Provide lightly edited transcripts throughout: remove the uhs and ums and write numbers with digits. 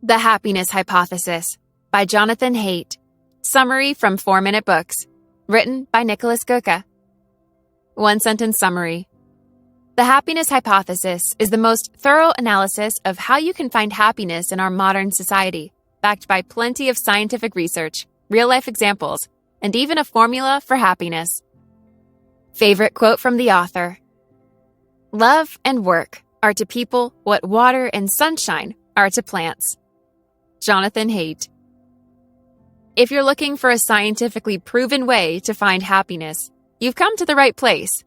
The Happiness Hypothesis by Jonathan Haidt. Summary from 4-Minute Books. Written by Nicholas Goka. One-sentence summary. The happiness hypothesis is the most thorough analysis of how you can find happiness in our modern society, backed by plenty of scientific research, real-life examples, and even a formula for happiness. Favorite quote from the author. Love and work are to people what water and sunshine are to plants. Jonathan Haidt. If you're looking for a scientifically proven way to find happiness, you've come to the right place.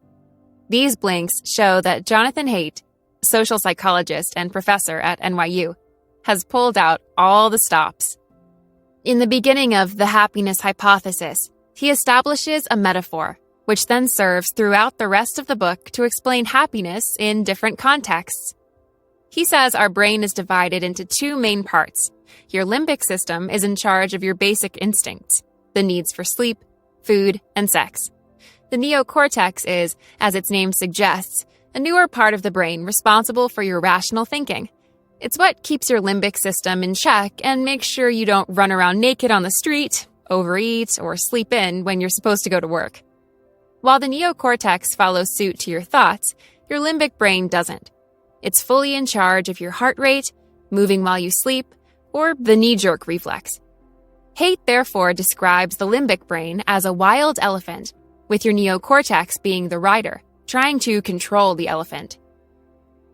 These blinks show that Jonathan Haidt, social psychologist and professor at NYU, has pulled out all the stops. In the beginning of The Happiness Hypothesis, he establishes a metaphor, which then serves throughout the rest of the book to explain happiness in different contexts. He says our brain is divided into two main parts. Your limbic system is in charge of your basic instincts, the needs for sleep, food, and sex. The neocortex is, as its name suggests, a newer part of the brain responsible for your rational thinking. It's what keeps your limbic system in check and makes sure you don't run around naked on the street, overeat, or sleep in when you're supposed to go to work. While the neocortex follows suit to your thoughts, your limbic brain doesn't. It's fully in charge of your heart rate, moving while you sleep, or the knee-jerk reflex. Haidt therefore describes the limbic brain as a wild elephant, with your neocortex being the rider, trying to control the elephant.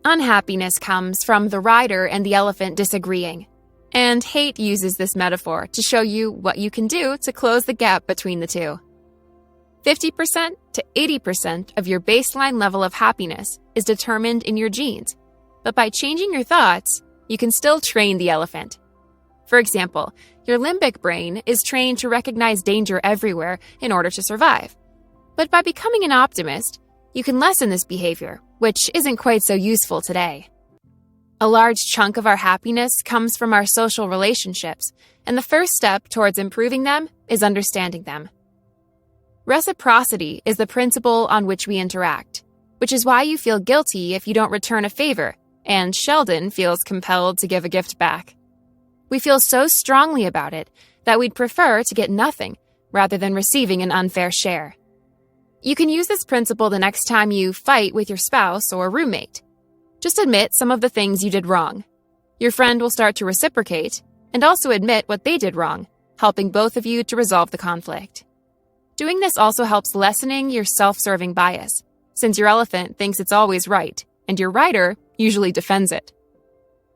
Unhappiness comes from the rider and the elephant disagreeing, and Haidt uses this metaphor to show you what you can do to close the gap between the two. 50% to 80% of your baseline level of happiness is determined in your genes, but by changing your thoughts, you can still train the elephant. For example, your limbic brain is trained to recognize danger everywhere in order to survive. But by becoming an optimist, you can lessen this behavior, which isn't quite so useful today. A large chunk of our happiness comes from our social relationships, and the first step towards improving them is understanding them. Reciprocity is the principle on which we interact, which is why you feel guilty if you don't return a favor, and Sheldon feels compelled to give a gift back. We feel so strongly about it that we'd prefer to get nothing rather than receiving an unfair share. You can use this principle the next time you fight with your spouse or roommate. Just admit some of the things you did wrong. Your friend will start to reciprocate and also admit what they did wrong, helping both of you to resolve the conflict. Doing this also helps lessening your self-serving bias, since your elephant thinks it's always right, and your rider usually defends it.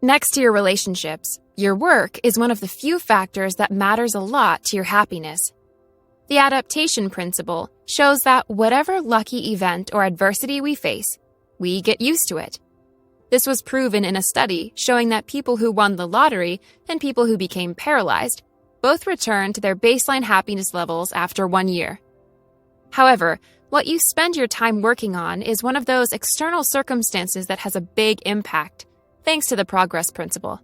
Next to your relationships, your work is one of the few factors that matters a lot to your happiness. The adaptation principle shows that whatever lucky event or adversity we face, we get used to it. This was proven in a study showing that people who won the lottery and people who became paralyzed both returned to their baseline happiness levels after 1 year. However, what you spend your time working on is one of those external circumstances that has a big impact, thanks to the progress principle.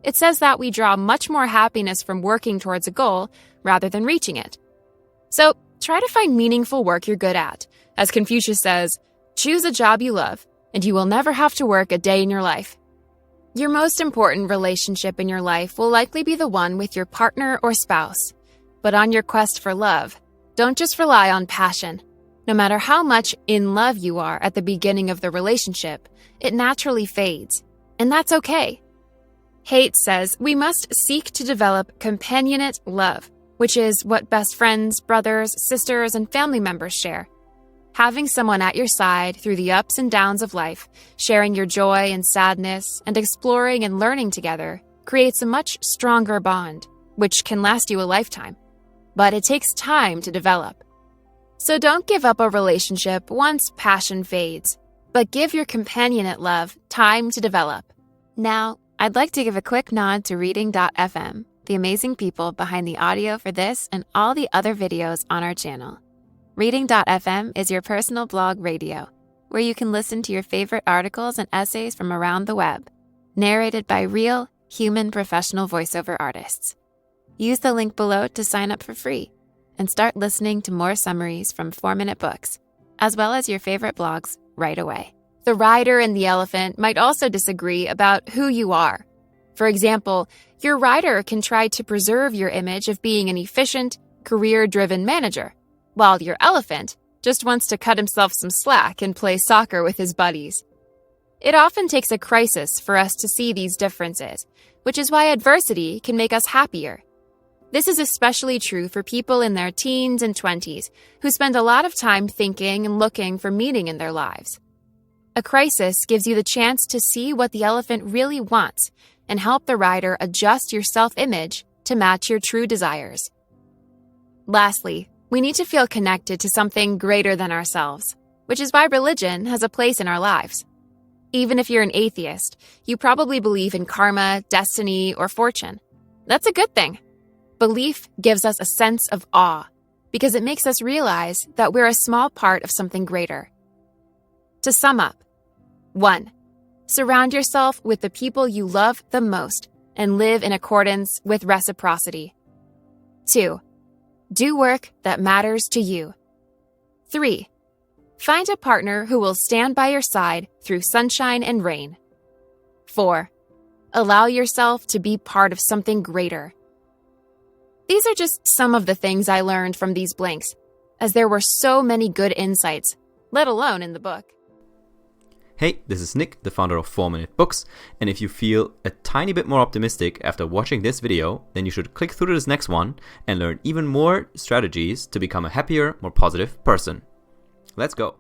It says that we draw much more happiness from working towards a goal rather than reaching it. So, try to find meaningful work you're good at. As Confucius says, choose a job you love, and you will never have to work a day in your life. Your most important relationship in your life will likely be the one with your partner or spouse. But on your quest for love, don't just rely on passion. No matter how much in love you are at the beginning of the relationship, it naturally fades. And that's okay. Haidt says we must seek to develop companionate love, which is what best friends, brothers, sisters, and family members share. Having someone at your side through the ups and downs of life, sharing your joy and sadness, and exploring and learning together creates a much stronger bond, which can last you a lifetime. But it takes time to develop. So don't give up a relationship once passion fades, but give your companionate love time to develop. Now, I'd like to give a quick nod to Reading.fm, the amazing people behind the audio for this and all the other videos on our channel. Reading.fm is your personal blog radio, where you can listen to your favorite articles and essays from around the web, narrated by real, human professional voiceover artists. Use the link below to sign up for free and start listening to more summaries from 4-Minute Books, as well as your favorite blogs right away. The rider and the elephant might also disagree about who you are. For example, your rider can try to preserve your image of being an efficient, career-driven manager, while your elephant just wants to cut himself some slack and play soccer with his buddies. It often takes a crisis for us to see these differences, which is why adversity can make us happier. This is especially true for people in their teens and 20s who spend a lot of time thinking and looking for meaning in their lives. A crisis gives you the chance to see what the elephant really wants and help the rider adjust your self-image to match your true desires. Lastly, we need to feel connected to something greater than ourselves, which is why religion has a place in our lives. Even if you're an atheist, you probably believe in karma, destiny, or fortune. That's a good thing. Belief gives us a sense of awe because it makes us realize that we're a small part of something greater. To sum up, 1. Surround yourself with the people you love the most and live in accordance with reciprocity. 2. Do work that matters to you. 3. Find a partner who will stand by your side through sunshine and rain. 4. Allow yourself to be part of something greater. These are just some of the things I learned from these blanks, as there were so many good insights, let alone in the book. Hey, this is Nick, the founder of 4-Minute Books, and if you feel a tiny bit more optimistic after watching this video, then you should click through to this next one and learn even more strategies to become a happier, more positive person. Let's go.